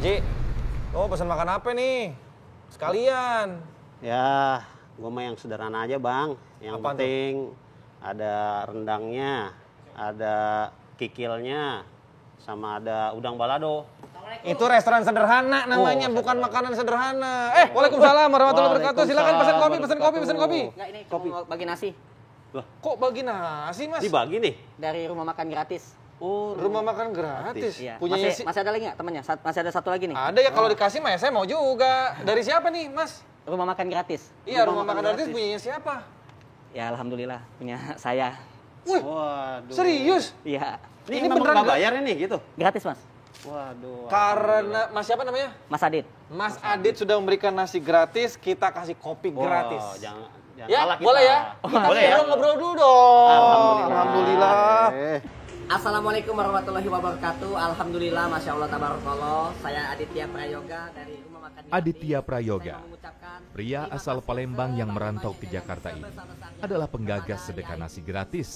Ji, oh pesan makan apa nih? Sekalian. Ya, gue mah yang sederhana aja bang. Yang Apaan penting ada rendangnya, ada kikilnya, sama ada udang balado. Itu restoran sederhana namanya, bukan makanan sederhana. Waalaikumsalam warahmatullahi wabarakatuh. Silakan pesan kopi. Enggak, ini kopi mau bagi nasi Loh, Kok bagi nasi, Mas? dibagi nih? dari rumah makan gratis. Oh, Rumah makan gratis. Iya. Punyanya Masih ada lagi nggak temannya? Masih ada satu lagi nih. Ada ya, kalau dikasih mah ya saya mau juga. Dari siapa nih, Mas? Rumah makan gratis. Iya, rumah makan gratis punyanya siapa? Ya alhamdulillah punya saya. Wih, waduh. serius? Iya. Ini Ini beneran beneran bayar nih gitu? Gratis mas. Waduh. Karena Mas siapa namanya? Mas Adit. Mas Adit sudah memberikan nasi gratis, kita kasih kopi gratis. Jangan Ya, kalah kita. boleh ya? Kita Boleh ya? ngobrol dulu dong. Alhamdulillah. Alhamdulillah. Assalamualaikum warahmatullahi wabarakatuh. Alhamdulillah, masya Allah tabarakallah. Saya Aditya Prayoga dari rumah makan gratis. Aditya Prayoga, Saya mengucapkan pria terima asal kasih Palembang yang merantau ke sebanyak-banyaknya Jakarta ini, sebesar-besarnya adalah kepada penggagas Yai sedekah nasi gratis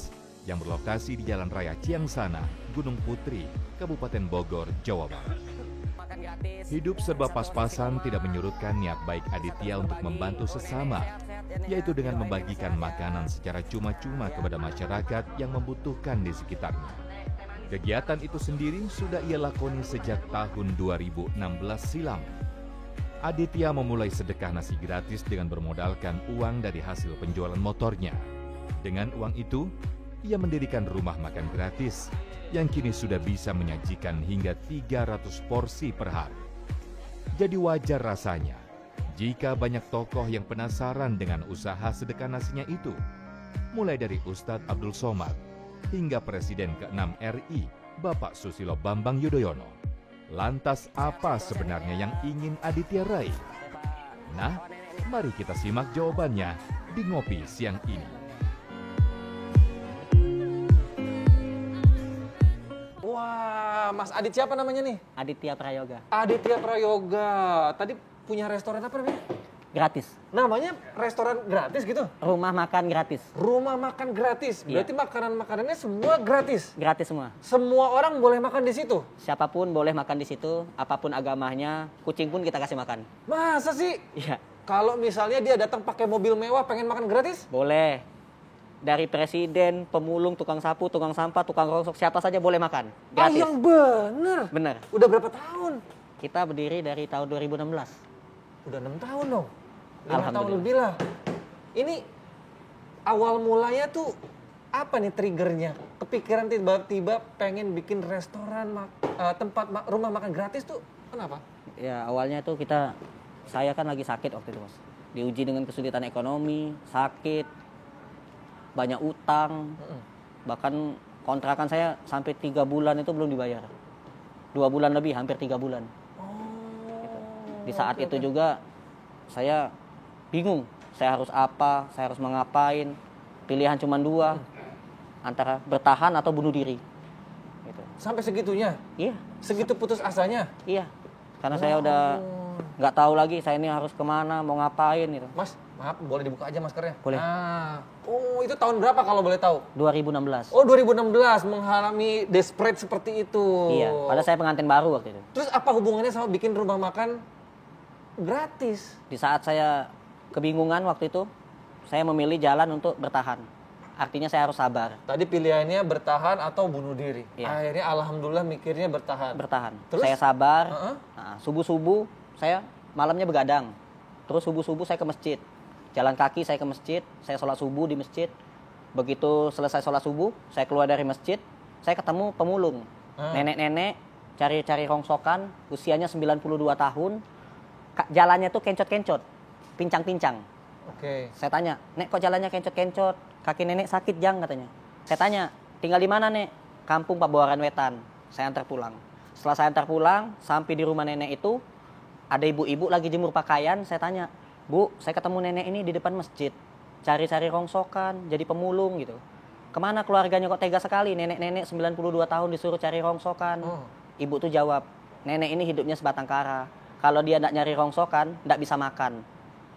yang berlokasi di Jalan Raya Ciangsana, Gunung Putri, Kabupaten Bogor, Jawa Barat. Makan gratis. Hidup serba pas-pasan tidak menyurutkan niat baik Aditya untuk membantu sesama, yaitu dengan membagikan makanan secara cuma-cuma kepada masyarakat yang membutuhkan di sekitarnya. Kegiatan itu sendiri sudah ia lakoni sejak tahun 2016 silam. Aditya memulai sedekah nasi gratis dengan bermodalkan uang dari hasil penjualan motornya. Dengan uang itu, ia mendirikan rumah makan gratis yang kini sudah bisa menyajikan hingga 300 porsi per hari. Jadi wajar rasanya jika banyak tokoh yang penasaran dengan usaha sedekah nasinya itu, mulai dari Ustadz Abdul Somad hingga Presiden ke-6 RI, Bapak Susilo Bambang Yudhoyono. Lantas apa sebenarnya yang ingin Aditya raih? Nah, mari kita simak jawabannya di Ngopi Siang ini. Wah, Mas Adit siapa namanya nih? Aditya Prayoga. Aditya Prayoga. Tadi punya restoran apa namanya? Gratis. Namanya restoran gratis gitu? Rumah makan gratis. Rumah makan gratis. Iya. Berarti makanan-makanannya semua gratis. Gratis semua. Semua orang boleh makan di situ. Siapapun boleh makan di situ, apapun agamanya, kucing pun kita kasih makan. Masa sih? Iya, Kalau misalnya dia datang pakai mobil mewah pengen makan gratis? boleh. Dari presiden, pemulung, tukang sapu, tukang sampah, tukang rongsok, siapa saja boleh makan. Ah, Gratis. yang bener. Bener. Udah berapa tahun? Kita berdiri dari tahun 2016. Udah 6 tahun dong. 5 tahun Alhamdulillah. lebih lah. Ini awal mulanya tuh apa nih triggernya? Kepikiran tiba-tiba pengen bikin restoran, rumah makan gratis tuh kenapa? Ya awalnya itu saya kan lagi sakit waktu itu mas. Diuji dengan kesulitan ekonomi, sakit, banyak utang. Bahkan kontrakan saya sampai 3 bulan itu belum dibayar. 2 bulan lebih, hampir 3 bulan. Di saat itu juga saya bingung, saya harus apa, saya harus mengapain. Pilihan cuma 2, antara bertahan atau bunuh diri. Gitu. Sampai segitunya? Iya, Segitu putus asanya? iya. Karena saya udah nggak tahu lagi saya ini harus kemana, mau ngapain gitu. Mas, maaf boleh dibuka aja maskernya? Boleh. Nah, oh itu tahun berapa kalau boleh tahu? 2016. Oh 2016 mengalami desperate seperti itu. Iya, padahal saya pengantin baru waktu itu. Terus apa hubungannya sama bikin rumah makan gratis? Di saat saya kebingungan waktu itu, saya memilih jalan untuk bertahan. Artinya saya harus sabar, Tadi pilihannya bertahan atau bunuh diri. Iya. Akhirnya alhamdulillah mikirnya bertahan. bertahan. Terus? Saya sabar. Heeh. Nah, subuh-subuh saya malamnya begadang. Terus subuh-subuh saya ke masjid. Jalan kaki saya ke masjid, saya sholat subuh di masjid. Begitu selesai sholat subuh, saya keluar dari masjid, saya ketemu pemulung. Nenek-nenek cari-cari rongsokan, usianya 92 tahun. Jalannya tuh kencot-kencot, pincang-pincang. Oke. Saya tanya, "Nek, kok jalannya kencot-kencot? Kaki nenek sakit, Jang," katanya. Saya tanya, "Tinggal di mana, Nek?" "Kampung Pabuaran Wetan." Saya antar pulang. Setelah saya antar pulang, sampai di rumah nenek itu, ada ibu-ibu lagi jemur pakaian. Saya tanya, "Bu, saya ketemu nenek ini di depan masjid. Cari-cari rongsokan, jadi pemulung gitu. Kemana keluarganya kok tega sekali? Nenek-nenek 92 tahun disuruh cari rongsokan." Ibu tuh jawab, "Nenek ini hidupnya sebatang kara. Kalau dia nggak nyari rongsokan, nggak bisa makan."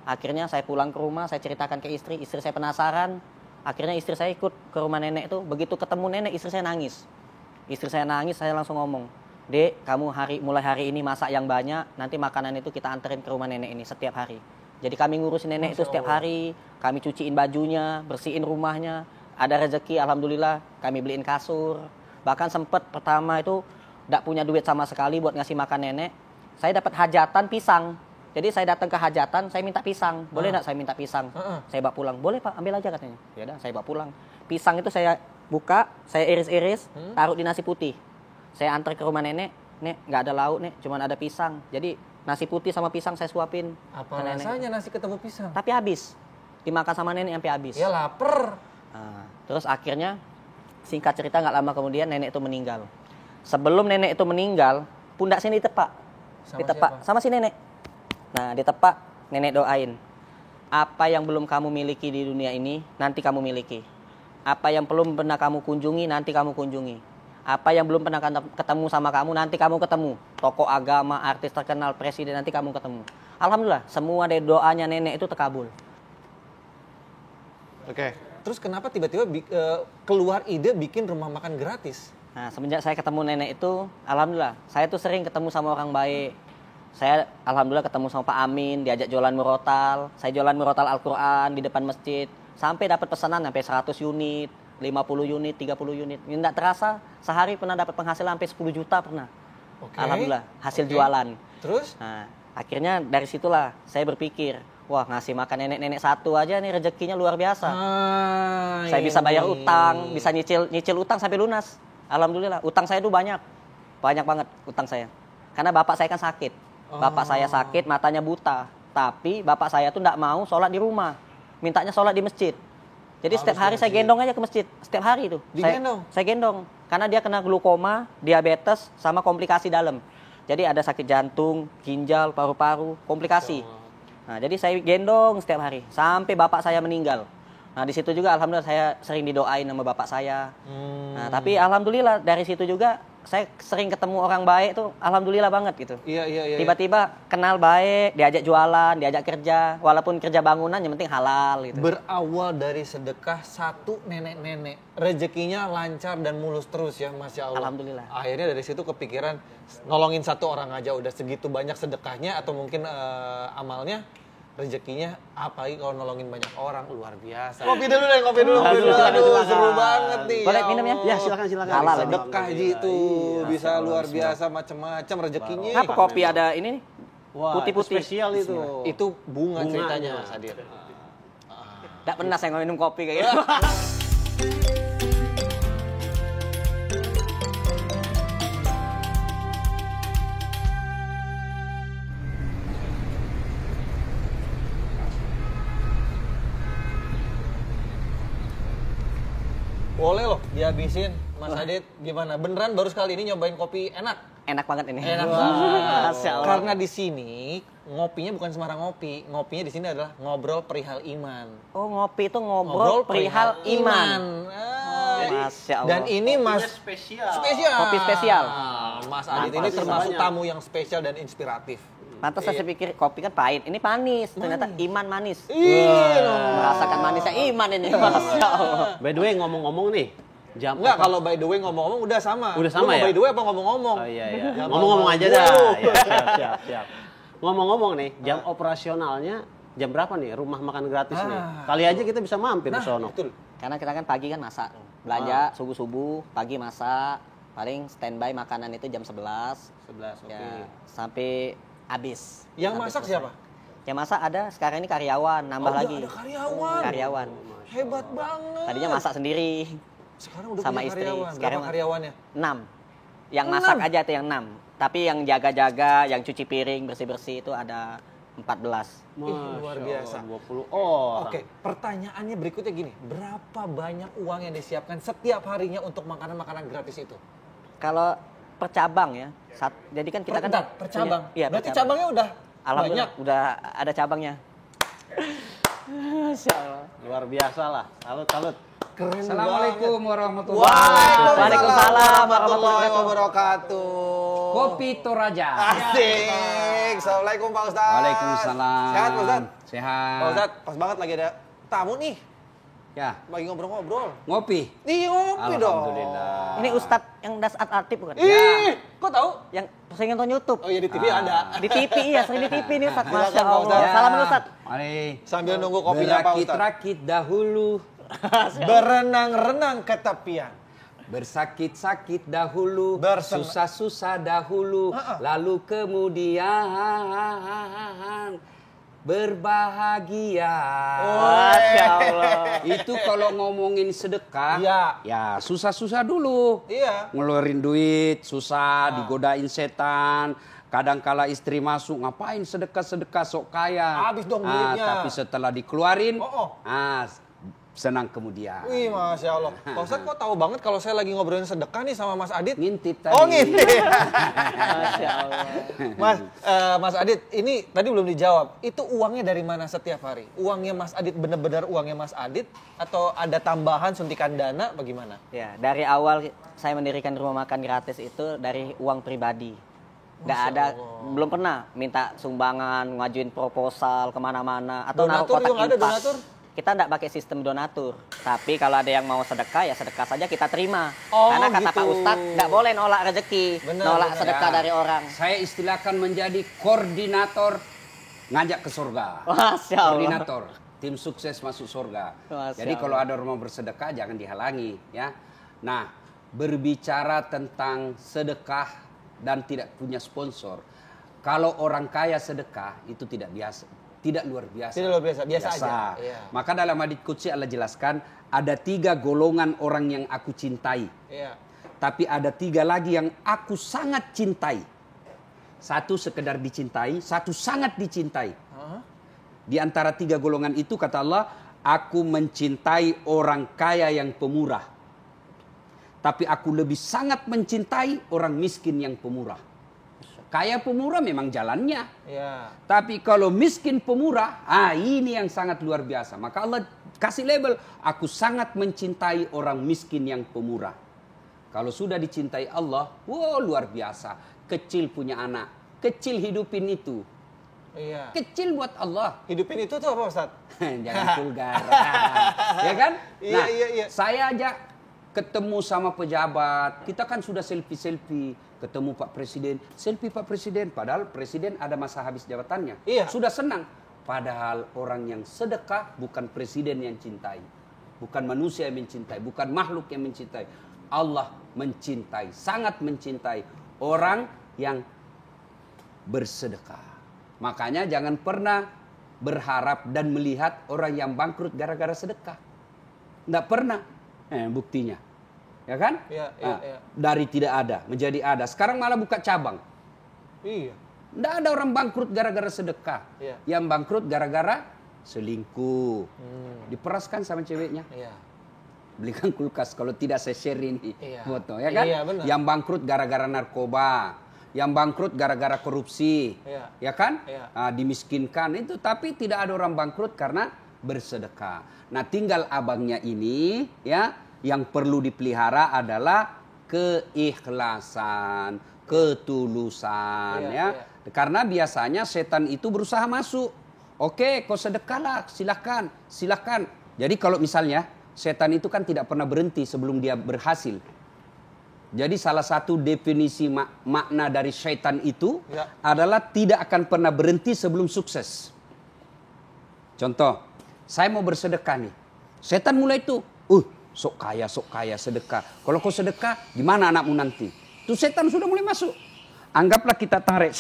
Akhirnya saya pulang ke rumah, saya ceritakan ke istri saya penasaran. Akhirnya istri saya ikut ke rumah nenek itu. Begitu ketemu nenek, istri saya nangis. Istri saya nangis, saya langsung ngomong, Dek, kamu mulai hari ini masak yang banyak, nanti makanan itu kita anterin ke rumah nenek ini setiap hari. Jadi kami ngurusin nenek itu setiap hari, kami cuciin bajunya, bersihin rumahnya. Ada rezeki, alhamdulillah, kami beliin kasur. Bahkan sempet pertama itu nggak punya duit sama sekali buat ngasih makan nenek. Saya dapat hajatan pisang. Jadi saya datang ke hajatan, saya minta pisang. Boleh nggak saya minta pisang? Saya bawa pulang. Boleh Pak, ambil aja katanya. Ya udah, saya bawa pulang. Pisang itu saya buka, saya iris-iris, taruh di nasi putih. Saya antar ke rumah nenek, Nek, nggak ada lauk, Nek, cuma ada pisang. Jadi nasi putih sama pisang saya suapin Apa ke nenek. rasanya nasi ketemu pisang? Tapi habis. Dimakan sama nenek sampai habis. Ya lapar. Nah, terus akhirnya singkat cerita nggak lama kemudian nenek itu meninggal. Sebelum nenek itu meninggal, pundak sini ditepak. Sama Sama si nenek. Nah, ditepak, nenek doain. Apa yang belum kamu miliki di dunia ini, nanti kamu miliki. Apa yang belum pernah kamu kunjungi, nanti kamu kunjungi. Apa yang belum pernah ketemu sama kamu, nanti kamu ketemu. Tokoh agama, artis terkenal, presiden, nanti kamu ketemu. Alhamdulillah, semua dari doanya nenek itu terkabul. Oke. Terus kenapa tiba-tiba keluar ide bikin rumah makan gratis? Nah, semenjak saya ketemu nenek itu, alhamdulillah, saya tuh sering ketemu sama orang baik. Saya alhamdulillah ketemu sama Pak Amin, diajak jualan murotal. Saya jualan murotal Al-Quran di depan masjid. Sampai dapat pesanan sampai 100 unit, 50 unit, 30 unit. Tidak terasa, sehari pernah dapat penghasilan sampai 10 juta pernah. Oke. Alhamdulillah, hasil jualan. Terus? Nah, akhirnya dari situlah saya berpikir, wah ngasih makan nenek-nenek satu aja nih rezekinya luar biasa. Saya bisa bayar utang, bisa nyicil utang sampai lunas. Alhamdulillah, utang saya itu banyak banget utang saya. Karena bapak saya kan sakit, bapak saya sakit, matanya buta. Tapi bapak saya tuh tidak mau sholat di rumah, mintanya sholat di masjid. Jadi setiap hari saya gendong aja ke masjid, setiap hari itu. Digendong? Saya gendong, karena dia kena glukoma, diabetes, sama komplikasi dalam. Jadi ada sakit jantung, ginjal, paru-paru, komplikasi. Nah, jadi saya gendong setiap hari sampai bapak saya meninggal. Nah, di situ juga alhamdulillah saya sering didoain sama bapak saya. Nah, tapi alhamdulillah dari situ juga saya sering ketemu orang baik tuh alhamdulillah banget gitu. Iya. Tiba-tiba kenal baik, diajak jualan, diajak kerja, walaupun kerja bangunan yang penting halal gitu. Berawal dari sedekah satu nenek-nenek, rezekinya lancar dan mulus terus ya, Masya Allah. Alhamdulillah. Akhirnya dari situ kepikiran nolongin satu orang aja udah segitu banyak sedekahnya atau mungkin amalnya, rezekinya apalagi kalau nolongin banyak orang luar biasa. Kopi dulu deh, kopi dulu. Silakan. Seru banget nih. Boleh minum ya? Ya silakan. Halal. Sedekah Ji itu bisa luar biasa macam-macam rezekinya. Kenapa kopi ada ini nih? Wah, Putih-putih. itu spesial itu. Itu bunga Bunganya. ceritanya Mas Adir. Nggak pernah saya minum kopi kayak gitu. Boleh loh dihabisin Mas Adit. Gimana? Beneran baru sekali ini nyobain kopi enak? Enak banget ini. Enak Wah, banget. Masya Allah. Karena di sini ngopinya bukan sembarang ngopi. Ngopinya di sini adalah ngobrol perihal iman. Oh, ngopi itu ngobrol perihal iman. Masya Allah. Dan ini Mas spesial. Kopi spesial. Mas Adit ini termasuk tamu yang spesial dan inspiratif. Pantas saya pikir kopi kan pahit, ini panis. Ternyata iman manis. Merasakan manisnya iman ini. Masya Allah. By the way ngomong-ngomong nih, jam Enggak, kalau by the way ngomong-ngomong udah sama. Udah sama Lu mau ya? by the way apa ngomong-ngomong? Oh iya. Nggak Ngomong-ngomong mau aja gue dah. lu. Ya, siap. Ngomong-ngomong nih, jam operasionalnya jam berapa nih rumah makan gratis nih? Kali aja kita bisa mampir ke sono. Betul. Karena kita kan pagi kan masak. Belanja subuh-subuh, pagi masak. Paling standby makanan itu jam 11. 11, oke. Ya, sampai habis. Yang Sampai masak selesai. siapa? Yang masak ada, sekarang ini karyawan, nambah Udah lagi. ada karyawan. Karyawan. Hebat banget. Tadinya masak sendiri. Sekarang udah sama punya istri. karyawan. Sekarang Berapa karyawannya? 6. Yang masak aja itu yang 6. Tapi yang jaga-jaga, yang cuci piring, bersih-bersih itu ada 14. Luar biasa. 20 orang. Oke, pertanyaannya berikutnya gini. Berapa banyak uang yang disiapkan setiap harinya untuk makanan-makanan gratis itu? Kalau per cabang ya. Jadi kan kita kan Per cabang? Iya, per Berarti cabang. cabangnya udah Alhamdulillah banyak? udah ada cabangnya. Masya Allah. Luar biasa lah. Salut. Keren Assalamualaikum warahmatullahi Waalaikumsalam warahmatullahi wabarakatuh. Kopi Toraja. Asik. Assalamualaikum Pak Ustadz. Waalaikumsalam. Sehat Pak Ustadz? Sehat. Pak Ustadz, pas banget lagi ada tamu nih. Ya, Lagi ngobrol-ngobrol. ngopi. Ih, ngopi dong. Alhamdulillah. Ini Ustadz yang das artif bukan? Ih, kok tahu? Yang sering nonton YouTube. Oh iya di TV ada. Di TV iya, sering di TV nih Ustadz. Silakan, Masya Pak Allah. Ustadz. Salam dulu Ustadz. Mari. Sambil nunggu kopinya Pak Ustadz. Berakit-rakit dahulu, Berenang-renang ke tepian. bersakit-sakit dahulu, Berseng- susah-susah dahulu, lalu kemudian berbahagia. Masya Allah. Itu kalau ngomongin sedekah, Iya. ya susah-susah dulu. Iya. Ngeluarin duit, susah, digodain setan. Kadangkala istri masuk, ngapain sedekah-sedekah sok kaya. Habis dong duitnya. Tapi setelah dikeluarin, Oh. senang kemudian. Wih, Masya Allah. Pak Ustadz kok tahu banget kalau saya lagi ngobrolin sedekah nih sama Mas Adit? Ngintip tadi. Oh, ngintip. Masya Allah. Mas Adit, ini tadi belum dijawab. Itu uangnya dari mana setiap hari? Uangnya Mas Adit benar-benar uangnya Mas Adit? Atau ada tambahan suntikan dana bagaimana? Ya, dari awal saya mendirikan rumah makan gratis itu dari uang pribadi. Nggak ada, belum pernah minta sumbangan, ngajuin proposal kemana-mana. Atau naruh Donatur kotak juga ada, infak. donatur? Kita nggak pakai sistem donatur. Tapi kalau ada yang mau sedekah, ya sedekah saja kita terima. Oh, Karena kata gitu. Pak Ustadz, nggak boleh nolak rezeki, Benar, nolak benar. sedekah Ya, dari orang. Saya istilahkan menjadi koordinator ngajak ke surga. Masya Allah. Koordinator, tim sukses masuk surga. Masya Jadi kalau Allah. ada rumah bersedekah jangan dihalangi, ya. Nah, berbicara tentang sedekah dan tidak punya sponsor. Kalau orang kaya sedekah itu tidak biasa, tidak luar biasa. Tidak luar biasa, biasa aja. Iya. Maka dalam hadits qudsi Allah jelaskan ada 3 golongan orang yang aku cintai. Iya. Tapi ada 3 lagi yang aku sangat cintai. Satu sekedar dicintai, satu sangat dicintai. Di antara 3 golongan itu kata Allah, aku mencintai orang kaya yang pemurah. Tapi aku lebih sangat mencintai orang miskin yang pemurah. Kaya pemurah memang jalannya. Iya. Tapi kalau miskin pemurah, ini yang sangat luar biasa. Maka Allah kasih label, aku sangat mencintai orang miskin yang pemurah. Kalau sudah dicintai Allah, wow luar biasa. Kecil punya anak, kecil hidupin itu. Iya. Kecil buat Allah. Hidupin itu tuh apa Ustadz? Jangan vulgar. Ya kan? Iya, iya. Saya aja ketemu sama pejabat, kita kan sudah selfie-selfie. Ketemu Pak Presiden, selfie Pak Presiden. Padahal Presiden ada masa habis jabatannya. Iya. Sudah senang. Padahal orang yang sedekah bukan Presiden yang cintai. Bukan manusia yang mencintai. Bukan makhluk yang mencintai. Allah mencintai, sangat mencintai orang yang bersedekah. Makanya jangan pernah berharap dan melihat orang yang bangkrut gara-gara sedekah. Nggak pernah. Buktinya. Ya kan? Iya, Nah, iya. dari tidak ada menjadi ada. Sekarang malah buka cabang. Iya. Nggak ada orang bangkrut gara-gara sedekah. Iya. Yang bangkrut gara-gara selingkuh. Diperaskan sama ceweknya. Iya. Belikan kulkas kalau tidak saya share ini Iya. foto, ya kan? Iya, benar. Yang bangkrut gara-gara narkoba. Yang bangkrut gara-gara korupsi. Iya. Ya kan? Iya. Dimiskinkan itu. Tapi tidak ada orang bangkrut karena bersedekah. Nah tinggal abangnya ini ya. Yang perlu dipelihara adalah keikhlasan, ketulusan, Iya, ya. Karena biasanya setan itu berusaha masuk. Oke, kau sedekahlah, silakan, silakan. Jadi kalau misalnya setan itu kan tidak pernah berhenti sebelum dia berhasil. Jadi salah satu definisi makna dari setan itu Ya. adalah tidak akan pernah berhenti sebelum sukses. Contoh, saya mau bersedekah nih. Setan mulai itu, sok kaya sedekah. Kalau kau sedekah, gimana anakmu nanti? Tuh setan sudah mulai masuk. Anggaplah kita tarik,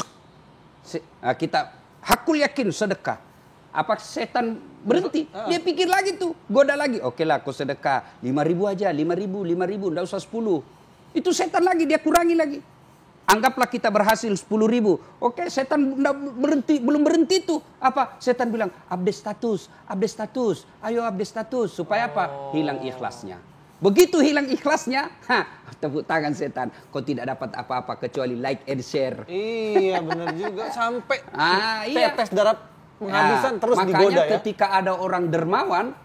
kita hakul yakin sedekah. Apa setan berhenti? Dia pikir lagi tuh, goda lagi. Oke lah, kau sedekah 5.000 aja, 5.000, enggak usah 10. Itu setan lagi, dia kurangi lagi. Anggaplah kita berhasil 10.000. Oke, setan belum berhenti tuh. Apa? Setan bilang, update status. Ayo update status. Supaya apa? Hilang ikhlasnya. Begitu hilang ikhlasnya, tepuk tangan setan. Kau tidak dapat apa-apa kecuali like and share. Iya, benar juga. Sampai Iya. tetes darah penghabisan terus makanya digoda ya. ketika ada orang dermawan,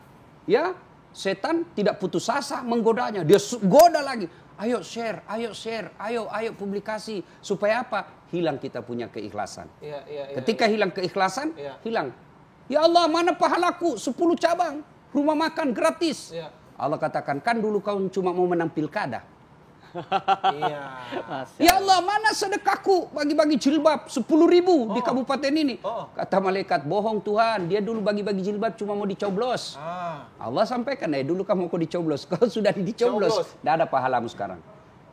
ya setan tidak putus asa menggodanya. Dia goda lagi. Ayo share, ayo publikasi. Supaya apa? Hilang kita punya keikhlasan. Iya. Ketika hilang keikhlasan, Iya. hilang. Ya Allah, mana pahalaku? 10 cabang. rumah makan gratis. Iya. Allah katakan, kan dulu kau cuma mau menang pilkada. Iya. Ya Allah, mana sedekahku bagi-bagi jilbab 10.000 di kabupaten ini? Oh. Kata malaikat, bohong Tuhan, dia dulu bagi-bagi jilbab cuma mau dicoblos. Allah sampaikan, dulu kamu kau dicoblos, kau sudah dicoblos, tidak ada pahalamu sekarang.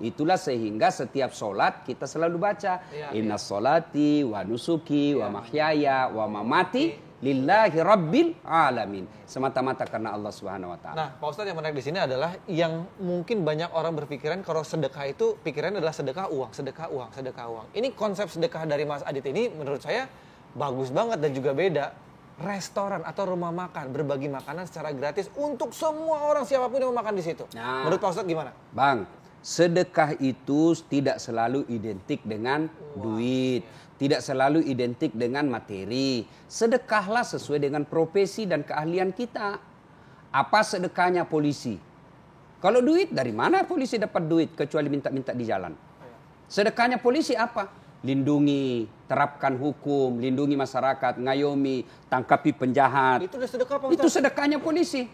Itulah sehingga setiap sholat kita selalu baca, Inna sholati wa nusuki wa mahyaya wa mamati lillahi rabbil alamin. Semata-mata karena Allah Subhanahu wa taala. Nah, Pak Ustadz, yang menarik di sini adalah yang mungkin banyak orang berpikiran kalau sedekah itu pikirannya adalah sedekah uang, sedekah uang, sedekah uang. Ini konsep sedekah dari Mas Adit ini menurut saya bagus banget dan juga beda. Restoran atau rumah makan berbagi makanan secara gratis untuk semua orang siapapun yang mau makan di situ. Nah. Menurut Pak Ustadz gimana? Bang, sedekah itu tidak selalu identik dengan duit. Tidak selalu identik dengan materi. Sedekahlah sesuai dengan profesi dan keahlian kita. Apa sedekahnya polisi? Kalau duit, dari mana polisi dapat duit kecuali minta-minta di jalan? Sedekahnya polisi apa? Lindungi, terapkan hukum, lindungi masyarakat, ngayomi, tangkapi penjahat. Itu udah sedekah, Pak Itu Ustadz? sedekahnya polisi.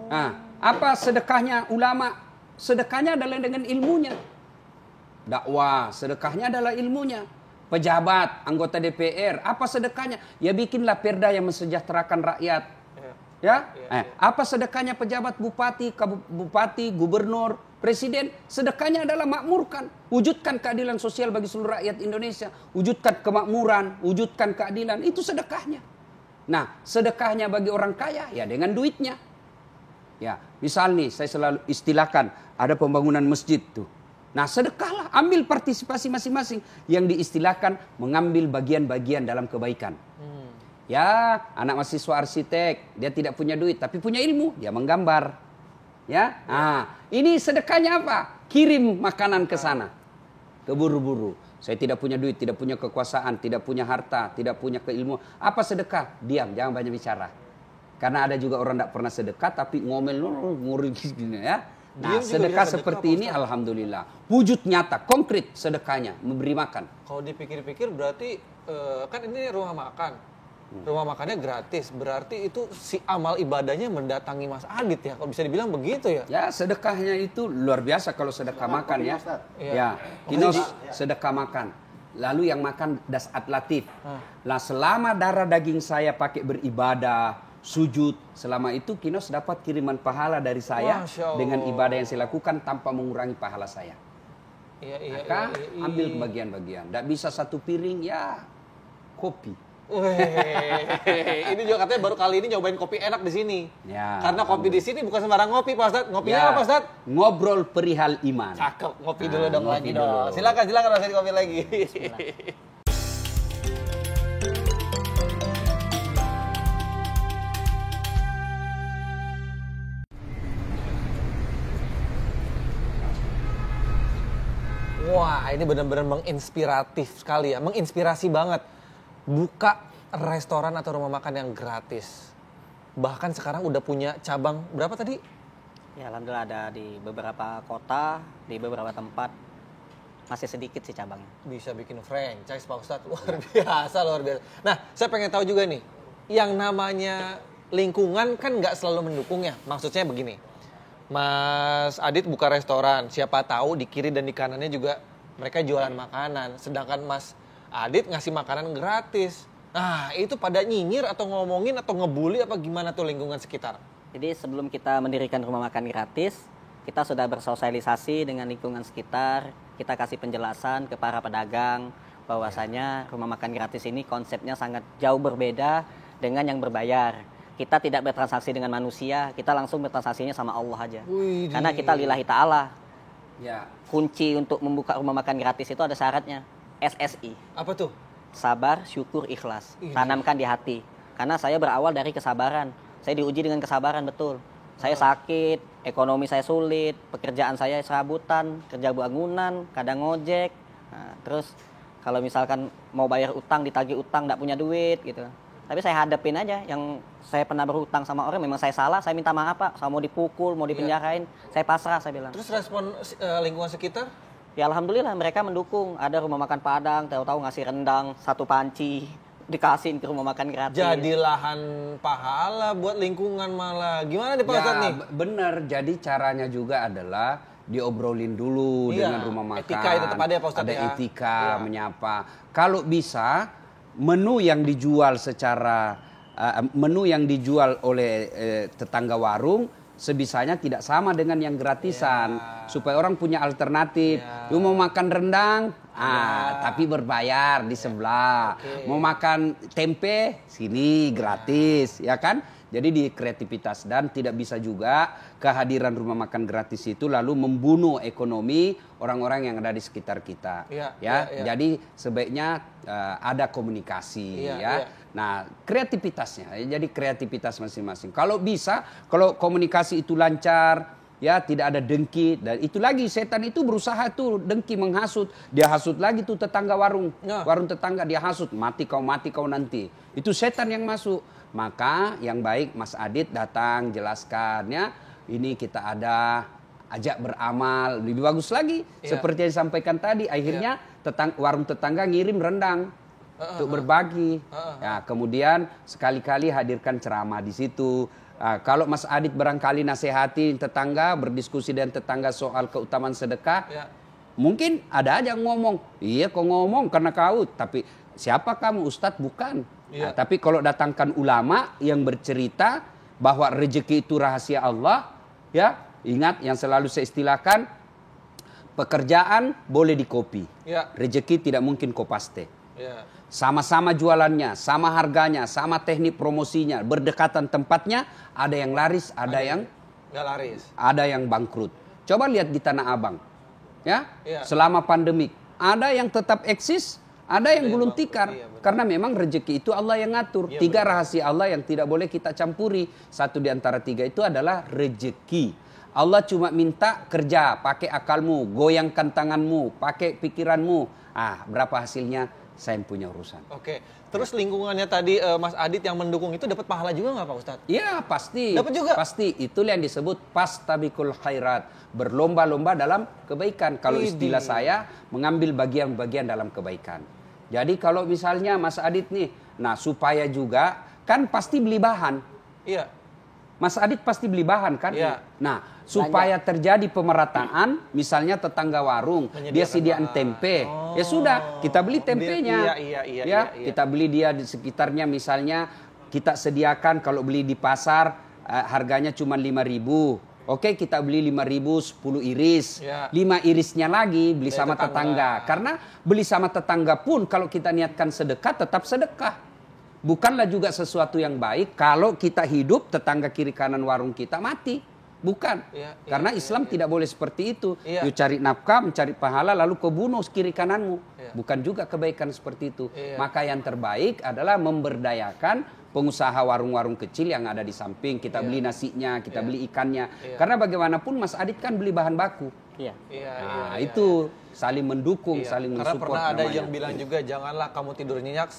Nah, apa sedekahnya ulama? Sedekahnya adalah dengan ilmunya. Dakwah, sedekahnya adalah ilmunya. Pejabat, anggota DPR, apa sedekahnya? Ya bikinlah perda yang mensejahterakan rakyat. Ya, apa sedekahnya pejabat, bupati, gubernur, presiden? Sedekahnya adalah makmurkan, wujudkan keadilan sosial bagi seluruh rakyat Indonesia, wujudkan kemakmuran, wujudkan keadilan. Itu sedekahnya. Nah, sedekahnya bagi orang kaya ya dengan duitnya. Ya, misal nih saya selalu istilahkan ada pembangunan masjid tuh. Nah, sedekahlah, ambil partisipasi masing-masing yang diistilahkan mengambil bagian-bagian dalam kebaikan. Ya, anak mahasiswa arsitek, dia tidak punya duit tapi punya ilmu, dia menggambar. Ya. Nah, ini sedekahnya apa? Kirim makanan ke sana. Keburu-buru. Saya tidak punya duit, tidak punya kekuasaan, tidak punya harta, tidak punya keilmuan. Apa sedekah? Diam, jangan banyak bicara. Karena ada juga orang tidak pernah sedekah tapi ngomel nguri gini ya. Nah, sedekah seperti ini alhamdulillah. Wujud nyata, konkret sedekahnya, memberi makan. Kalau dipikir-pikir berarti kan ini rumah makan. Rumah makannya gratis. Berarti itu si amal ibadahnya mendatangi Mas Adit ya. Kalau bisa dibilang begitu ya. Ya, sedekahnya itu luar biasa kalau sedekah makan ya. Ya, kinos sedekah makan. Lalu yang makan dasat latif. Lah selama darah daging saya pakai beribadah, sujud, selama itu Kinos dapat kiriman pahala dari saya dengan ibadah yang saya lakukan tanpa mengurangi pahala saya. Maka ambil bagian-bagian. Tidak bisa satu piring ya kopi. Ini juga katanya baru kali ini nyobain kopi enak di sini. Ya, karena kopi di sini bukan sembarang ngopi, Pak Ustadz. Ngopinya apa, Pak Ustadz? Ngobrol perihal iman. Cakep, ngopi dulu dong ngopi lagi dulu. dong. Silakan rasain kopi lagi. Wah, ini benar-benar menginspiratif sekali ya, menginspirasi banget. Buka restoran atau rumah makan yang gratis. Bahkan sekarang udah punya cabang berapa tadi? Ya, alhamdulillah ada di beberapa kota, di beberapa tempat. Masih sedikit sih cabangnya. Bisa bikin franchise, Pak Ustadz. Luar biasa, luar biasa. Nah, saya pengen tahu juga nih, yang namanya lingkungan kan nggak selalu mendukung ya. Maksudnya begini, Mas Adit buka restoran, siapa tahu di kiri dan di kanannya juga mereka jualan makanan. Sedangkan Mas Adit ngasih makanan gratis. Nah, itu pada nyinyir atau ngomongin atau ngebully apa gimana tuh lingkungan sekitar? Jadi sebelum kita mendirikan rumah makan gratis, kita sudah bersosialisasi dengan lingkungan sekitar. Kita kasih penjelasan ke para pedagang bahwasanya rumah makan gratis ini konsepnya sangat jauh berbeda dengan yang berbayar. Kita tidak bertransaksi dengan manusia, kita langsung bertransaksinya sama Allah aja. Wih, karena kita lillahi ta'ala. Ya. Kunci untuk membuka rumah makan gratis itu ada syaratnya. SSI. Apa tuh? Sabar, syukur, ikhlas. Tanamkan di hati. Karena saya berawal dari kesabaran. Saya diuji dengan kesabaran, betul. Saya sakit, ekonomi saya sulit, pekerjaan saya serabutan, kerja bangunan, kadang ngojek. Nah, terus kalau misalkan mau bayar utang, ditagih utang, nggak punya duit gitu. Tapi saya hadapin aja, yang saya pernah berhutang sama orang, memang saya salah, saya minta maaf Pak. Saya mau dipukul, mau dipenjarain, saya pasrah, saya bilang. Terus respon lingkungan sekitar? Ya alhamdulillah mereka mendukung. Ada rumah makan Padang, tahu-tahu ngasih rendang, 1 panci. dikasihin ke rumah makan gratis. Jadi lahan pahala buat lingkungan malah. Gimana nih Pak Ustadz nih? Bener, jadi caranya juga adalah diobrolin dulu Iya, dengan rumah makan. etika itu tetap ada ya, Pak Ustadz, Ada ya? etika, Iya. menyapa. Kalau bisa menu yang dijual menu yang dijual oleh tetangga warung sebisanya tidak sama dengan yang gratisan, supaya orang punya alternatif. Lu mau makan rendang, tapi berbayar di sebelah. Mau makan tempe, sini gratis, ya kan? Jadi di kreativitas, dan tidak bisa juga kehadiran rumah makan gratis itu lalu membunuh ekonomi orang-orang yang ada di sekitar kita. Jadi sebaiknya ada komunikasi, ya. Nah, kreativitasnya, jadi kreativitas masing-masing. Kalau bisa, kalau komunikasi itu lancar, ya tidak ada dengki, dan itu lagi setan itu berusaha tuh dengki, menghasut. Dia hasut lagi tuh tetangga warung tetangga, dia hasut, mati kau nanti. Itu setan yang masuk. Maka yang baik Mas Adit datang jelaskan, ya ini kita ada, ajak beramal, lebih bagus lagi. Seperti yang disampaikan tadi, akhirnya warung tetangga ngirim rendang untuk berbagi. Ya, kemudian sekali-kali hadirkan ceramah di situ. Kalau Mas Adit barangkali nasihati tetangga, berdiskusi dengan tetangga soal keutamaan sedekah, mungkin ada aja yang ngomong, iya kok ngomong karena kau, tapi siapa kamu, Ustadz? Bukan. Tapi kalau datangkan ulama yang bercerita bahwa rezeki itu rahasia Allah, ya ingat yang selalu saya istilahkan, pekerjaan boleh dikopi, rezeki tidak mungkin kopaste. Sama-sama jualannya, sama harganya, sama teknik promosinya, berdekatan tempatnya, ada yang laris, ada yang nggak laris, ada yang bangkrut. Coba lihat di Tanah Abang, ya selama pandemik, ada yang tetap eksis, ada yang gulung tikar, karena memang rezeki itu Allah yang ngatur. 3 rahasia Allah yang tidak boleh kita campuri. Satu di antara 3 itu adalah rezeki. Allah cuma minta kerja, pakai akalmu, goyangkan tanganmu, pakai pikiranmu. Berapa hasilnya? Saya yang punya urusan. Oke, terus lingkungannya tadi Mas Adit yang mendukung itu dapat pahala juga nggak Pak Ustadz? Iya pasti. Dapat juga? Pasti, itulah yang disebut pastabikul khairat. Berlomba-lomba dalam kebaikan. Kalau istilah saya, mengambil bagian-bagian dalam kebaikan. Jadi kalau misalnya Mas Adit nih, nah supaya juga, kan pasti beli bahan. Iya. Mas Adit pasti beli bahan kan? Iya. Nah, supaya terjadi pemerataan, misalnya tetangga warung, dia sediakan tempe. Ya sudah, kita beli tempenya. Iya. Kita beli dia di sekitarnya, misalnya kita sediakan kalau beli di pasar harganya cuma 5.000. Oke, kita beli 5.000 10 iris. 5 irisnya lagi beli sama tetangga. Karena beli sama tetangga pun kalau kita niatkan sedekah, tetap sedekah. Bukanlah juga sesuatu yang baik kalau kita hidup, tetangga kiri kanan warung kita mati. Bukan. Karena Islam tidak boleh seperti itu. You cari nafkah, mencari pahala, lalu kau bunuh kiri kananmu. Bukan juga kebaikan seperti itu. Maka yang terbaik adalah memberdayakan pengusaha warung-warung kecil yang ada di samping. Kita beli nasinya, kita beli ikannya. Karena bagaimanapun Mas Adit kan beli bahan baku. Itu saling mendukung, saling mensupport. Karena pernah ada namanya. yang bilang juga, janganlah kamu tidur nyenyak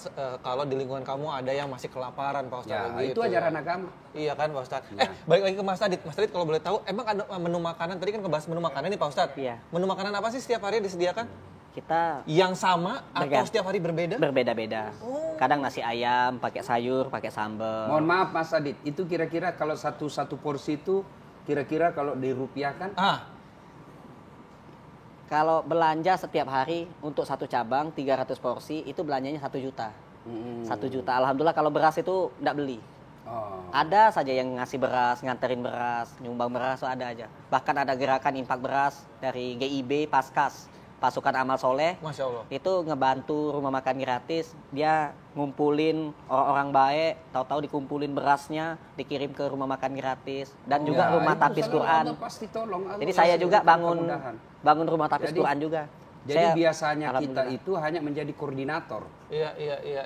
kalau di lingkungan kamu ada yang masih kelaparan Pak Ustadz. Itu ajaran agama. Iya kan Pak Ustadz. Balik lagi ke Mas Adit. Mas Adit kalau boleh tahu, emang ada menu makanan, tadi kan ngebahas menu makanan nih Pak Ustadz. Iya. Menu makanan apa sih setiap hari disediakan? Kita Yang sama atau setiap hari berbeda? berbeda-beda. Kadang nasi ayam, pakai sayur, pakai sambal. Mohon maaf Mas Adit, itu kira-kira kalau satu porsi itu kira-kira kalau dirupiahkan? Kalau belanja setiap hari untuk satu cabang 300 porsi itu belanjanya 1 juta. 1 juta. Alhamdulillah kalau beras itu enggak beli. Ada saja yang ngasih beras, nganterin beras, nyumbang beras, so ada aja. Bahkan ada gerakan infak beras dari GIB Paskas, Pasukan Amal Soleh. Masya Allah. Itu ngebantu rumah makan gratis. Dia ngumpulin orang-orang baik, tahu-tahu dikumpulin berasnya, dikirim ke rumah makan gratis. Dan juga rumah tapis Quran. Pasti tolong. Jadi saya juga bangun rumah tapis Quran juga. Jadi biasanya kita itu hanya menjadi koordinator. Iya.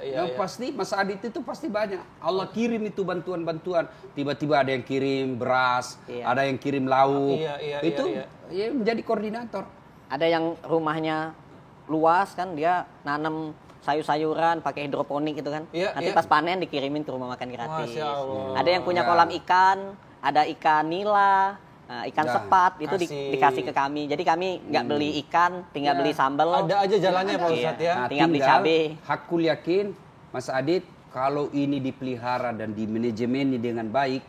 Yang pasti Mas Adit itu pasti banyak. Allah kirim itu bantuan-bantuan. Tiba-tiba ada yang kirim beras, ada yang kirim lauk. Itu menjadi koordinator. Ada yang rumahnya luas kan, dia nanam sayur-sayuran pakai hidroponik gitu kan. Nanti pas panen dikirimin ke rumah makan gratis. Masya Allah. Ada yang punya kolam ikan, ada ikan nila, ikan sepat, itu dikasih ke kami. Jadi kami nggak beli ikan, tinggal beli sambal. Ada aja jalannya Pak Ustadz ya. Tinggal beli cabai. Hakul yakin Mas Adit, kalau ini dipelihara dan dimanajemeni dengan baik,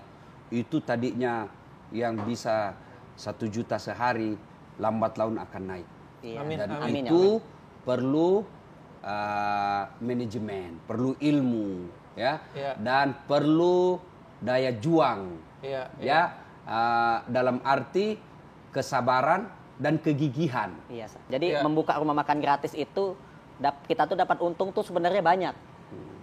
itu tadinya yang bisa 1 juta sehari, lambat laun akan naik. Iya. Amin, Dan amin, ya itu perlu manajemen, perlu ilmu, ya, Iya. dan perlu daya juang, Iya, ya, dalam arti kesabaran dan kegigihan. Iya. Jadi Iya. membuka rumah makan gratis itu kita tuh dapat untung tuh sebenarnya banyak.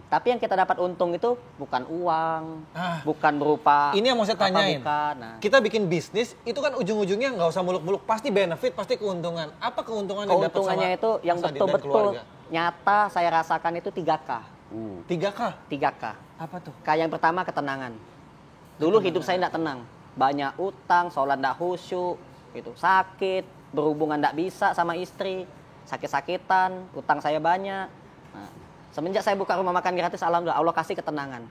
Tapi yang kita dapat untung itu bukan uang, Ah. bukan berupa Ini yang mau saya apa, tanyain. bukan. Nah, Kita bikin bisnis, itu kan ujung-ujungnya nggak usah muluk-muluk. Pasti benefit, pasti keuntungan. Apa keuntungan yang dapat sama keuntungannya itu yang Mas Adit dan betul-betul keluarga? nyata saya rasakan itu 3K. 3K? 3K. Apa tuh? Kayak yang pertama ketenangan. Dulu hidup saya tidak tenang. Banyak utang, sholat tidak khusyuk, gitu. Sakit, berhubungan tidak bisa sama istri, sakit-sakitan, utang saya banyak. Nah, semenjak saya buka rumah makan gratis, alhamdulillah Allah kasih ketenangan.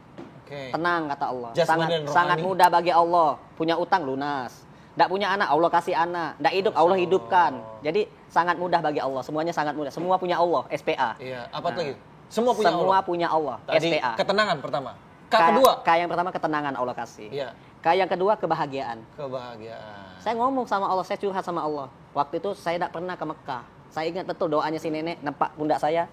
Oke. Tenang kata Allah. Jasmani dan rohani. Sangat mudah bagi Allah. Punya utang lunas. Tidak punya anak, Allah kasih anak. Tidak hidup, Allah hidupkan. Jadi sangat mudah bagi Allah. Semuanya sangat mudah. Semua punya Allah, SPA. Iya, apa lagi? Semua punya Semua Allah. punya Allah, Tadi SPA. ketenangan pertama. K Kayak- kedua? Kayak yang pertama ketenangan Allah kasih. Iya. Kayak yang kedua kebahagiaan. Kebahagiaan. Saya ngomong sama Allah, saya curhat sama Allah. Waktu itu saya tidak pernah ke Mekah. Saya ingat betul doanya si nenek, nempak pundak saya.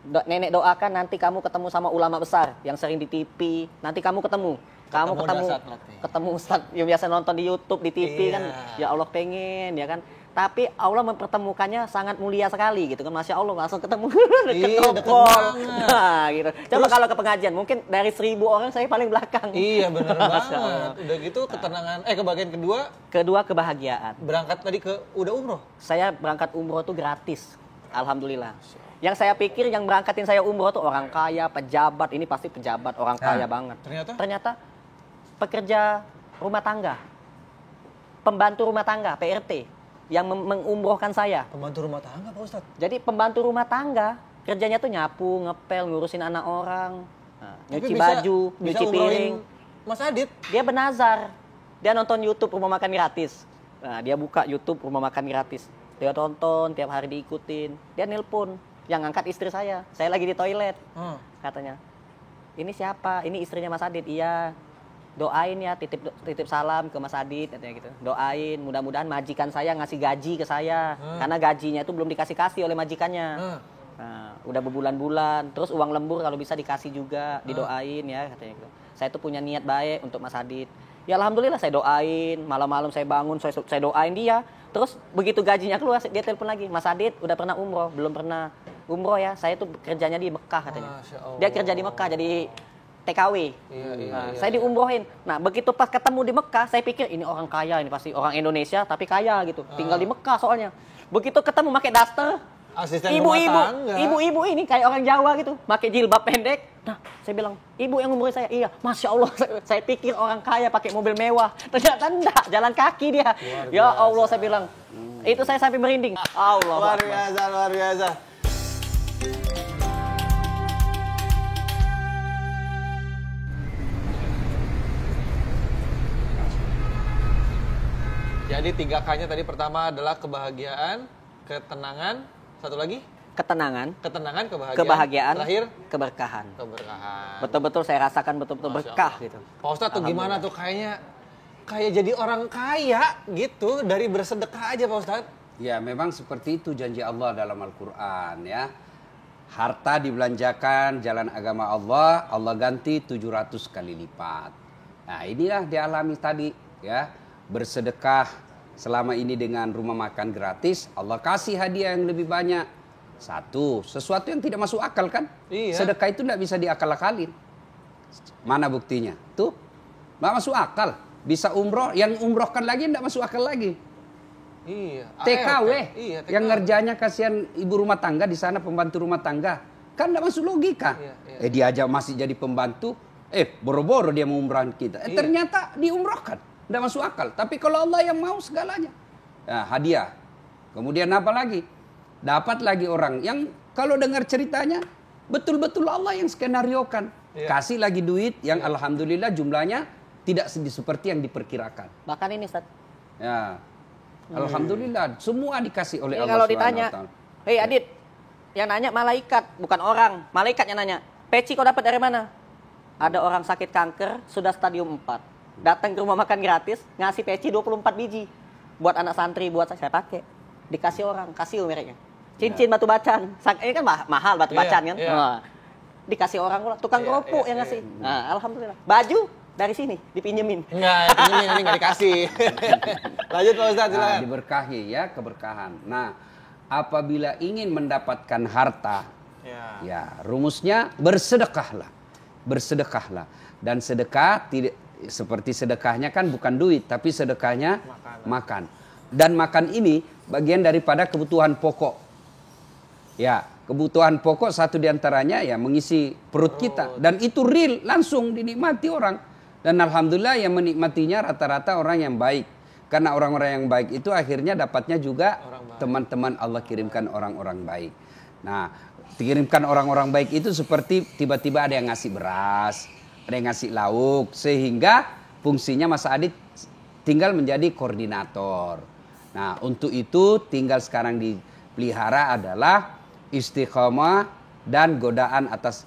Nenek doakan nanti kamu ketemu sama ulama besar yang sering di TV. Nanti kamu ketemu. Kamu Ketemu ketemu dasar nanti. ketemu Ustaz yang biasa nonton di YouTube, di TV Iya. kan. Ya Allah pengen ya kan. Tapi Allah mempertemukannya sangat mulia sekali gitu kan. Masya Allah langsung ketemu deket Iya, deket nongkrong. banget. Nah gitu. Coba kalau ke pengajian mungkin dari 1000 orang saya paling belakang. Iya, bener Masya banget. Allah. Udah gitu ketenangan. Kebahagiaan kedua, Kedua kebahagiaan. berangkat tadi udah umroh. Saya berangkat umroh tuh gratis. Alhamdulillah. Yang saya pikir yang berangkatin saya umroh tuh orang kaya, pejabat. Ini pasti pejabat, orang kaya banget. Ternyata? Pekerja rumah tangga. Pembantu rumah tangga, PRT. Yang mengumrohkan saya. Pembantu rumah tangga, Pak Ustadz. Jadi pembantu rumah tangga. Kerjanya tuh nyapu, ngepel, ngurusin anak orang. Nah, nyuci baju, nyuci piring. Mas Adit. Dia benazar. Dia nonton YouTube rumah makan gratis. Nah, dia buka YouTube rumah makan gratis. Dia tonton, tiap hari diikutin. Dia nelpon. Yang ngangkat istri saya. Saya lagi di toilet. Katanya, ini siapa? Ini istrinya Mas Adit. Iya. Doain ya, titip salam ke Mas Adit. Katanya gitu. Doain, mudah-mudahan majikan saya ngasih gaji ke saya. Karena gajinya itu belum dikasih-kasih oleh majikannya. Nah, udah berbulan-bulan. Terus uang lembur kalau bisa dikasih juga. Didoain ya, katanya gitu. Saya tuh punya niat baik untuk Mas Adit. Ya alhamdulillah saya doain. Malam-malam saya bangun, saya doain dia. Terus begitu gajinya keluar, dia telepon lagi. Mas Adit udah pernah umroh? Belum pernah umroh ya. Saya tuh kerjanya di Mekah katanya. Masya Allah. Dia kerja di Mekah jadi TKW. Iya, Saya diumrohin. Nah begitu pas ketemu di Mekah, saya pikir ini orang kaya, ini pasti orang Indonesia tapi kaya gitu. Tinggal di Mekah soalnya. Begitu ketemu pakai daster, Asisten rumah tangga. ibu-ibu ini kayak orang Jawa gitu, pakai jilbab pendek. Nah, saya bilang, ibu yang umrohin saya. Iya, Masya Allah, saya pikir orang kaya pakai mobil mewah. Ternyata enggak, jalan kaki dia. Ya Allah, saya bilang. Itu saya sampai merinding. Allah. Luar biasa, luar biasa. Jadi 3K-nya tadi pertama adalah kebahagiaan, ketenangan, satu lagi Ketenangan, ketenangan, kebahagiaan, terakhir keberkahan. keberkahan. Betul-betul saya rasakan betul-betul Masya berkah Allah. gitu. Pak Ustadz tuh gimana tuh kayak jadi orang kaya gitu dari bersedekah aja Pak Ustadz. Ya memang seperti itu janji Allah dalam Al-Quran ya. Harta dibelanjakan jalan agama Allah, Allah ganti 700 kali lipat. Nah inilah dialami tadi ya. Bersedekah selama ini dengan rumah makan gratis, Allah kasih hadiah yang lebih banyak. Satu, sesuatu yang tidak masuk akal kan? Iya. Sedekah itu tidak bisa diakal-akalin. Mana buktinya? Tuh, nggak masuk akal. Bisa umroh, yang umrohkan lagi tidak masuk akal lagi. Iya. TKW, Iya, TKW. yang ngerjanya kasihan ibu rumah tangga di sana, pembantu rumah tangga, kan tidak masuk logika. Iya. Diajak masih jadi pembantu, boro-boro dia mau umrah kita. Iya. Ternyata diumrohkan, tidak masuk akal. Tapi kalau Allah yang mau segalanya, ya, hadiah. Kemudian apa lagi? Dapat lagi orang yang kalau dengar ceritanya betul-betul Allah yang skenariokan. Iya. Kasih lagi duit yang alhamdulillah jumlahnya tidak seperti yang diperkirakan. Bahkan ini Ustaz. Ya. Alhamdulillah semua dikasih oleh Ini Allah kalau Subhanahu ditanya, wa taala. hei Adit, yang nanya malaikat bukan orang, malaikat yang nanya. Peci kau dapat dari mana? Ada orang sakit kanker, sudah stadium 4. Datang ke rumah makan gratis, ngasih peci 24 biji. Buat anak santri, buat saya pakai. Dikasih orang, kasih mereknya. Cincin batu bacan. Ini kan mahal batu bacan kan? Nah, dikasih orang pula. Tukang keropok yang ngasih. Nah, alhamdulillah. Baju dari sini, dipinjemin. Enggak, pinjemin, ini nggak dikasih. Lanjut Pak Ustadz, silakan. Diberkahi ya, keberkahan. Nah, apabila ingin mendapatkan harta, ya rumusnya bersedekahlah. Bersedekahlah. Dan sedekah tidak seperti sedekahnya kan bukan duit, tapi sedekahnya makan. Dan makan ini bagian daripada kebutuhan pokok. Ya, kebutuhan pokok satu diantaranya ya mengisi perut kita. Dan itu real, langsung dinikmati orang. Dan alhamdulillah yang menikmatinya rata-rata orang yang baik. Karena orang-orang yang baik itu akhirnya dapatnya juga teman-teman Allah kirimkan orang-orang baik. Nah, dikirimkan orang-orang baik itu seperti tiba-tiba ada yang ngasih beras, ada yang ngasih lauk. Sehingga fungsinya Mas Adit tinggal menjadi koordinator. Nah, untuk itu tinggal sekarang dipelihara adalah istiqomah dan godaan atas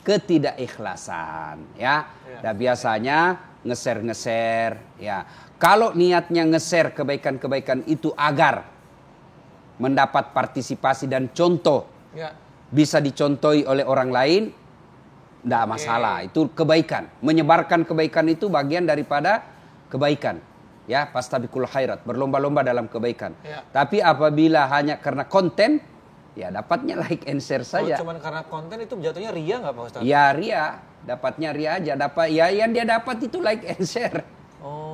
ketidakikhlasan ya. Dan biasanya nge-share ya. Kalau niatnya nge-share kebaikan-kebaikan itu agar mendapat partisipasi dan contoh bisa dicontohi oleh orang lain, tidak masalah. Itu kebaikan. Menyebarkan kebaikan itu bagian daripada kebaikan. Ya, fastabiqul khairat, berlomba-lomba dalam kebaikan. Tapi apabila hanya karena konten, ya dapatnya like and share saja. Kalau cuma karena konten itu jatuhnya ria nggak Pak Ustadz? Ya ria, dapatnya ria aja. Dapat ya yang dia dapat itu like and share.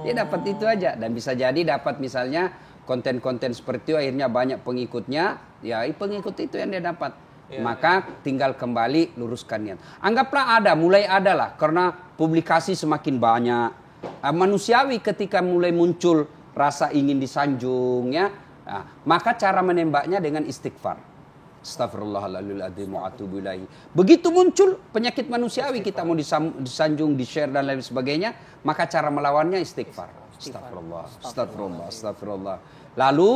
Dia dapat itu aja. Dan bisa jadi dapat misalnya konten-konten seperti itu akhirnya banyak pengikutnya. Ya pengikut itu yang dia dapat. Maka tinggal kembali luruskan niat. Anggaplah mulai ada lah. Karena publikasi semakin banyak. Manusiawi ketika mulai muncul rasa ingin disanjung ya. Nah, maka cara menembaknya dengan istighfar. Astagfirullahaladzim wa atubu ilaihi. Begitu muncul penyakit manusiawi kita mau disanjung, di-share dan lain sebagainya, maka cara melawannya istighfar. Astagfirullah. Lalu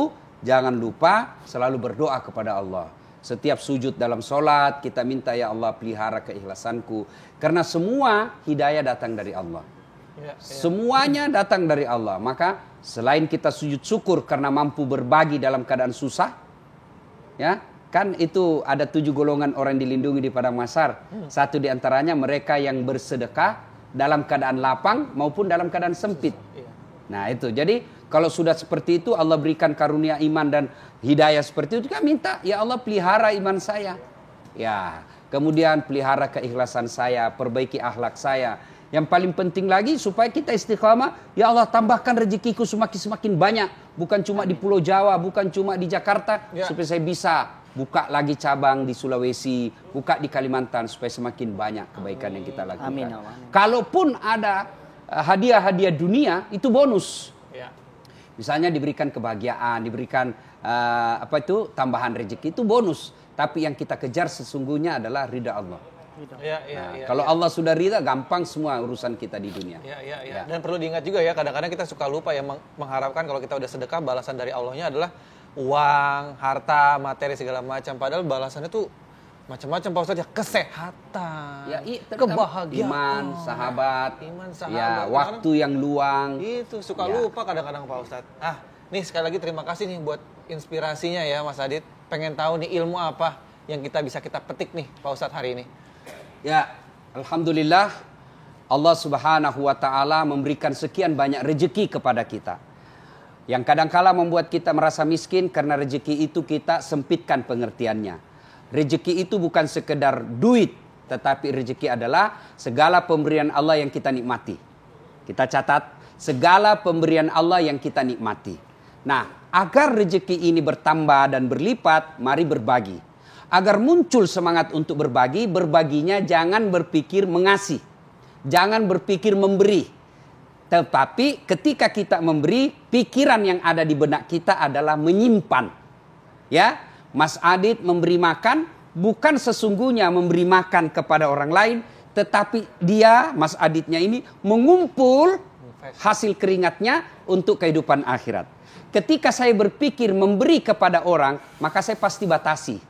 jangan lupa selalu berdoa kepada Allah. Setiap sujud dalam sholat kita minta ya Allah pelihara keikhlasanku. Karena semua hidayah datang dari Allah. Semuanya datang dari Allah. Maka selain kita sujud syukur karena mampu berbagi dalam keadaan susah, ya kan itu ada 7 golongan orang dilindungi di padang mahsyar. Satu diantaranya mereka yang bersedekah dalam keadaan lapang maupun dalam keadaan sempit. Nah itu jadi kalau sudah seperti itu Allah berikan karunia iman dan hidayah seperti itu, kita minta ya Allah pelihara iman saya. Ya kemudian pelihara keikhlasan saya, perbaiki akhlak saya. Yang paling penting lagi supaya kita istiqamah, ya Allah tambahkan rezekiku semakin banyak. Bukan cuma di Pulau Jawa, bukan cuma di Jakarta, supaya saya bisa buka lagi cabang di Sulawesi, buka di Kalimantan, supaya semakin banyak kebaikan yang kita lakukan. Amin. Kalaupun ada hadiah-hadiah dunia, itu bonus. Misalnya diberikan kebahagiaan, diberikan tambahan rezeki, itu bonus. Tapi yang kita kejar sesungguhnya adalah ridha Allah. Kalau Allah sudah ridha, gampang semua urusan kita di dunia. Dan perlu diingat juga ya, kadang-kadang kita suka lupa ya mengharapkan kalau kita udah sedekah balasan dari Allahnya adalah uang, harta, materi segala macam. Padahal balasannya tuh macam-macam Pak Ustadz ya, kesehatan, kebahagiaan, iman, sahabat, ya waktu yang luang. Itu suka lupa kadang-kadang Pak Ustadz. Nih sekali lagi terima kasih nih buat inspirasinya ya Mas Adit. Pengen tahu nih ilmu apa yang kita bisa kita petik nih Pak Ustadz hari ini. Ya, alhamdulillah Allah Subhanahu wa taala memberikan sekian banyak rezeki kepada kita. Yang kadangkala membuat kita merasa miskin karena rezeki itu kita sempitkan pengertiannya. Rezeki itu bukan sekedar duit, tetapi rezeki adalah segala pemberian Allah yang kita nikmati. Kita catat, segala pemberian Allah yang kita nikmati. Nah, agar rezeki ini bertambah dan berlipat, mari berbagi. Agar muncul semangat untuk berbagi, berbaginya jangan berpikir mengasih. Jangan berpikir memberi. Tetapi ketika kita memberi, pikiran yang ada di benak kita adalah menyimpan. Ya, Mas Adit memberi makan, bukan sesungguhnya memberi makan kepada orang lain, tetapi dia, Mas Aditnya ini, mengumpul hasil keringatnya untuk kehidupan akhirat. Ketika saya berpikir memberi kepada orang, maka saya pasti batasi.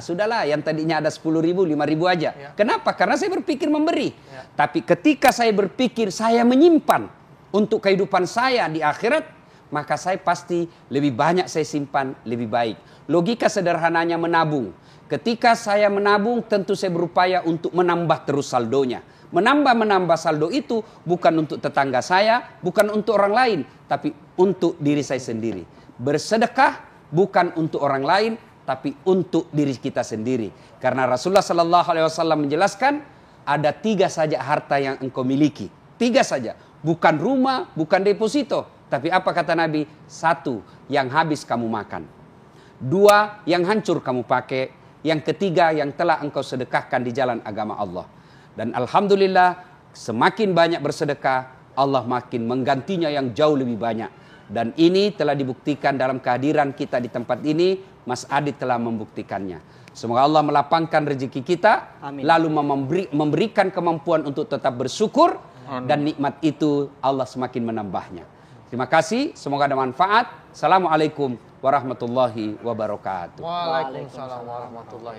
Sudahlah, yang tadinya ada 10.000, 5.000 aja. Ya. Kenapa? Karena saya berpikir memberi. Tapi ketika saya berpikir saya menyimpan untuk kehidupan saya di akhirat, maka saya pasti lebih banyak saya simpan, lebih baik. Logika sederhananya menabung. Ketika saya menabung, tentu saya berupaya untuk menambah terus saldonya. Menambah saldo itu bukan untuk tetangga saya, bukan untuk orang lain, tapi untuk diri saya sendiri. Bersedekah bukan untuk orang lain, tapi untuk diri kita sendiri. Karena Rasulullah SAW menjelaskan, ada 3 saja harta yang engkau miliki. 3 saja. Bukan rumah, bukan deposito. Tapi apa kata Nabi? 1, yang habis kamu makan. 2, yang hancur kamu pakai. Yang 3, yang telah engkau sedekahkan di jalan agama Allah. Dan alhamdulillah, semakin banyak bersedekah, Allah makin menggantinya yang jauh lebih banyak. Dan ini telah dibuktikan dalam kehadiran kita di tempat ini. Mas Adit telah membuktikannya. Semoga Allah melapangkan rezeki kita. Amin. Lalu memberikan kemampuan untuk tetap bersyukur. Dan nikmat itu Allah semakin menambahnya. Terima kasih. Semoga ada manfaat. Assalamualaikum warahmatullahi wabarakatuh. Waalaikumsalam warahmatullahi